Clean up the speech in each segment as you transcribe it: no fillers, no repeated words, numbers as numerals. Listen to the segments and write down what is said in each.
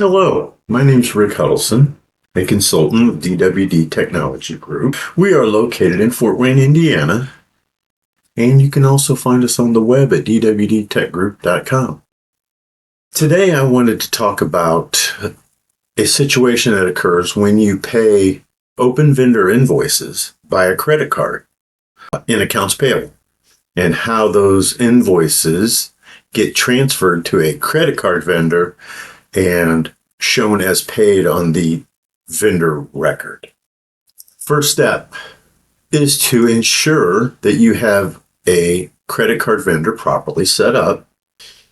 Hello, my name's Rick Huddleston, a consultant with DWD Technology Group. We are located in Fort Wayne, Indiana, and you can also find us on the web at dwdtechgroup.com. Today I wanted to talk about a situation that occurs when you pay open vendor invoices by a credit card in accounts payable, and how those invoices get transferred to a credit card vendor and shown as paid on the vendor record. First step is to ensure that you have a credit card vendor properly set up.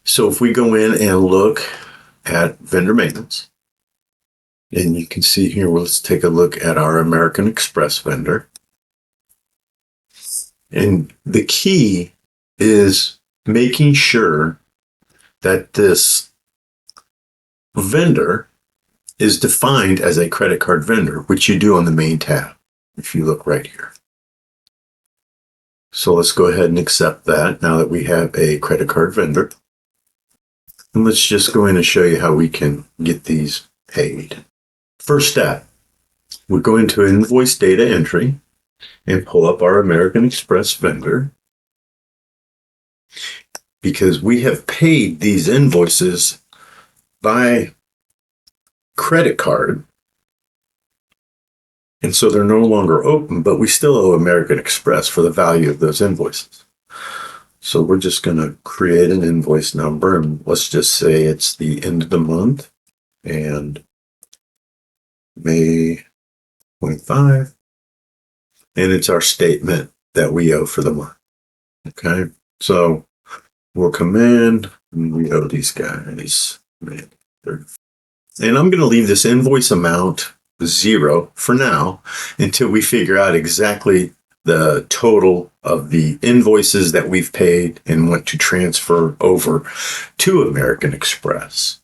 So if we go in and look at vendor maintenance, and you can see here, let's take a look at our American Express vendor. And the key is making sure that this vendor is defined as a credit card vendor, which you do on the main tab, if you look right here. So let's go ahead and accept that now that we have a credit card vendor. And let's just go in and show you how we can get these paid. First step, we go into invoice data entry and pull up our American Express vendor, because we have paid these invoices by credit card, and so they're no longer open, but we still owe American Express for the value of those invoices. So we're just going to create an invoice number, and let's just say it's the end of the month and May 25, and it's our statement that we owe for the month. Okay, so we'll come in and we owe these guys, man, and I'm going to leave this invoice amount 0 for now until we figure out exactly the total of the invoices that we've paid and want to transfer over to American Express.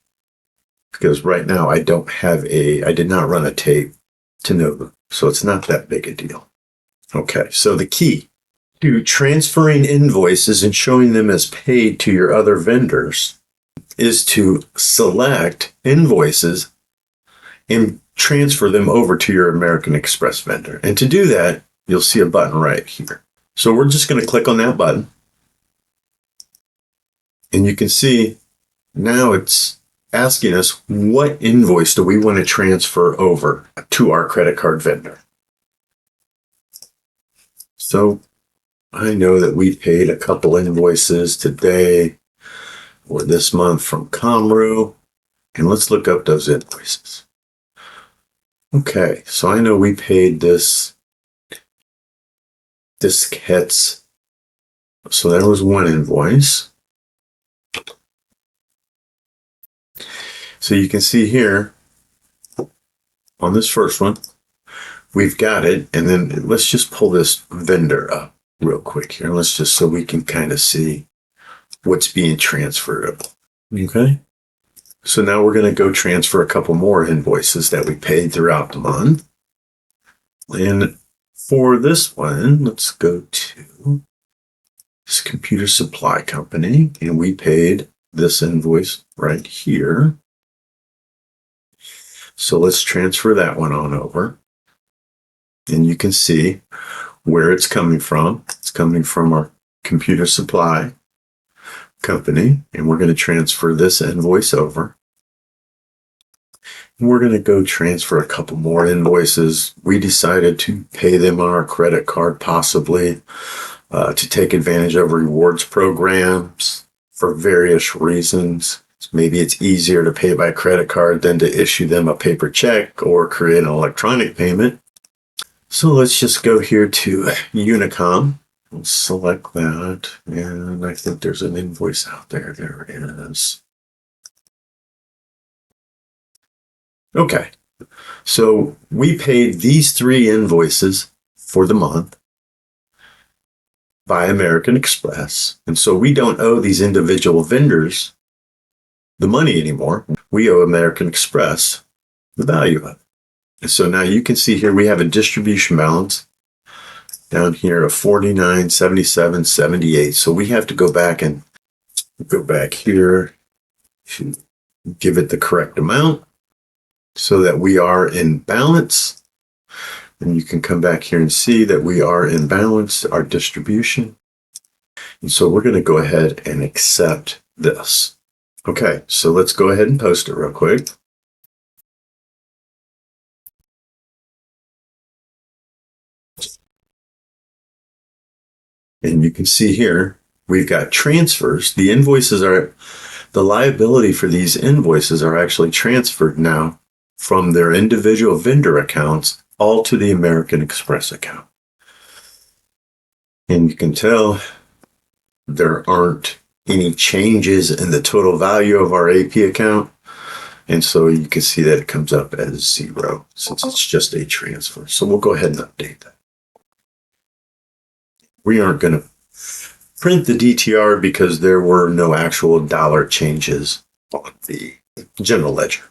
Because right now I did not run a tape to know them, so it's not that big a deal. Okay, so the key to transferring invoices and showing them as paid to your other vendors is to select invoices and transfer them over to your American Express vendor. And to do that, you'll see a button right here. So we're just going to click on that button. And you can see now it's asking us what invoice do we want to transfer over to our credit card vendor. So I know that we paid a couple invoices today or this month from Comru, and let's look up those invoices. Okay, so I know we paid this diskettes, so that was one invoice. So you can see here on this first one, we've got it, and then let's just pull this vendor up real quick here. Let's just, so we can kind of see what's being transferred. Okay. So now we're going to go transfer a couple more invoices that we paid throughout the month. And for this one, let's go to this computer supply company, and we paid this invoice right here. So let's transfer that one on over. And you can see where it's coming from. It's coming from our computer supply company, and we're going to transfer this invoice over. And we're going to go transfer a couple more invoices. We decided to pay them on our credit card, possibly to take advantage of rewards programs for various reasons. Maybe it's easier to pay by credit card than to issue them a paper check or create an electronic payment. So let's just go here to Unicom. Let's select that, and I think there's an invoice out there. There it is. Okay, so we paid these 3 invoices for the month by American Express, and so we don't owe these individual vendors the money anymore. We owe American Express the value of it. And so now you can see here we have a distribution balance down here of $49.77.78. So we have to go back and go back here to give it the correct amount. so that we are in balance. And you can come back here and see that we are in balance, our distribution. And so we're going to go ahead and accept this. Okay, so let's go ahead and post it real quick. And you can see here, we've got transfers. The liability for these invoices are actually transferred now from their individual vendor accounts all to the American Express account. And you can tell there aren't any changes in the total value of our AP account. And so you can see that it comes up as 0 since it's just a transfer. So we'll go ahead and update that. We aren't going to print the DTR because there were no actual dollar changes on the general ledger.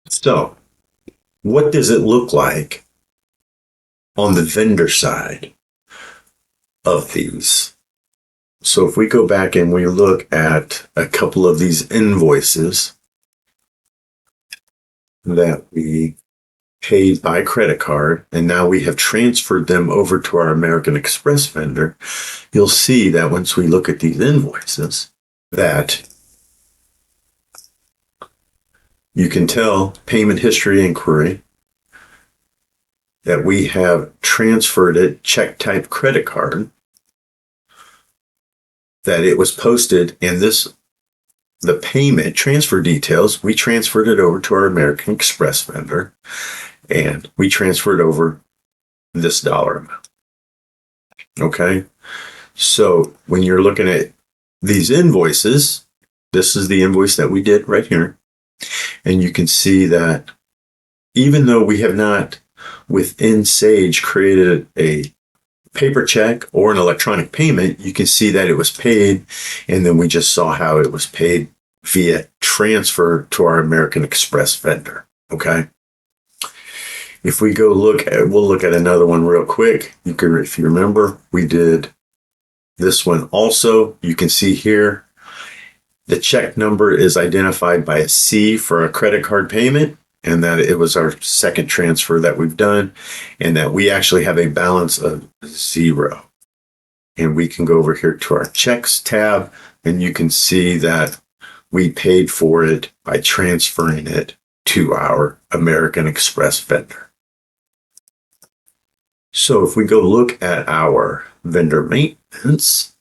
So what does it look like on the vendor side of these? So if we go back and we look at a couple of these invoices that we paid by credit card, and now we have transferred them over to our American Express vendor, you'll see that once we look at these invoices, that you can tell payment history inquiry that we have transferred it check type credit card, that it was posted, and the payment transfer details, we transferred it over to our American Express vendor, and we transferred over this dollar amount. Okay, so when you're looking at these invoices, this is the invoice that we did right here, and you can see that even though we have not within Sage created a paper check or an electronic payment, you can see that it was paid, and then we just saw how it was paid via transfer to our American Express vendor. Okay. If we go we'll look at another one real quick. You can, if you remember, we did this one also. You can see here, the check number is identified by a C for a credit card payment, and that it was our second transfer that we've done, and that we actually have a balance of 0. And we can go over here to our checks tab, and you can see that we paid for it by transferring it to our American Express vendor. So if we go look at our vendor maintenance,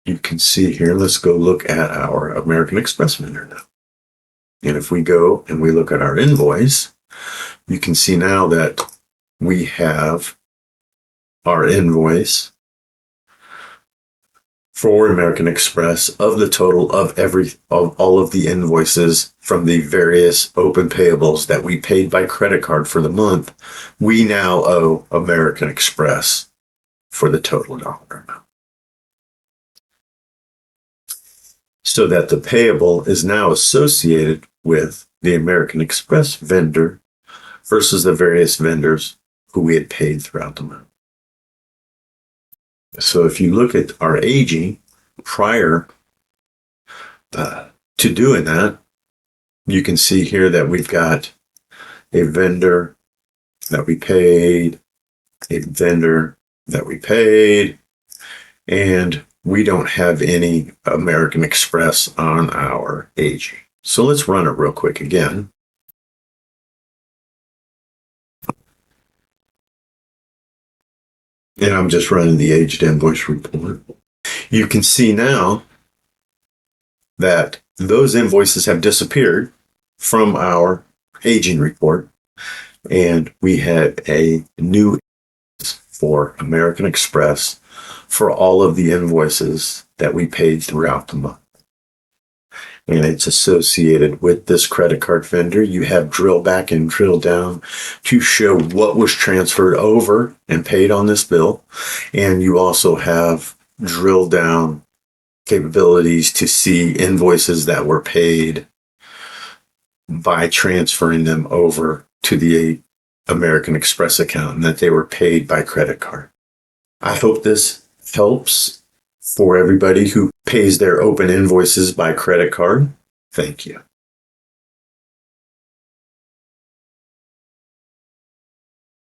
you can see here, let's go look at our American Express vendor now. And if we go and we look at our invoice, you can see now that we have our invoice for American Express of the total of all of the invoices from the various open payables that we paid by credit card for the month. We now owe American Express for the total dollar amount. So that the payable is now associated with the American Express vendor versus the various vendors who we had paid throughout the month. So if you look at our aging prior to doing that, you can see here that we've got a vendor that we paid, a vendor that we paid, and we don't have any American Express on our aging. So let's run it real quick again. And I'm just running the aged invoice report. You can see now that those invoices have disappeared from our aging report, and we have a new for American Express for all of the invoices that we paid throughout the month. And it's associated with this credit card vendor. You have drill back and drill down to show what was transferred over and paid on this bill. And you also have drill down capabilities to see invoices that were paid by transferring them over to the American Express account and that they were paid by credit card. I hope this helps for everybody who pays their open invoices by credit card. Thank you.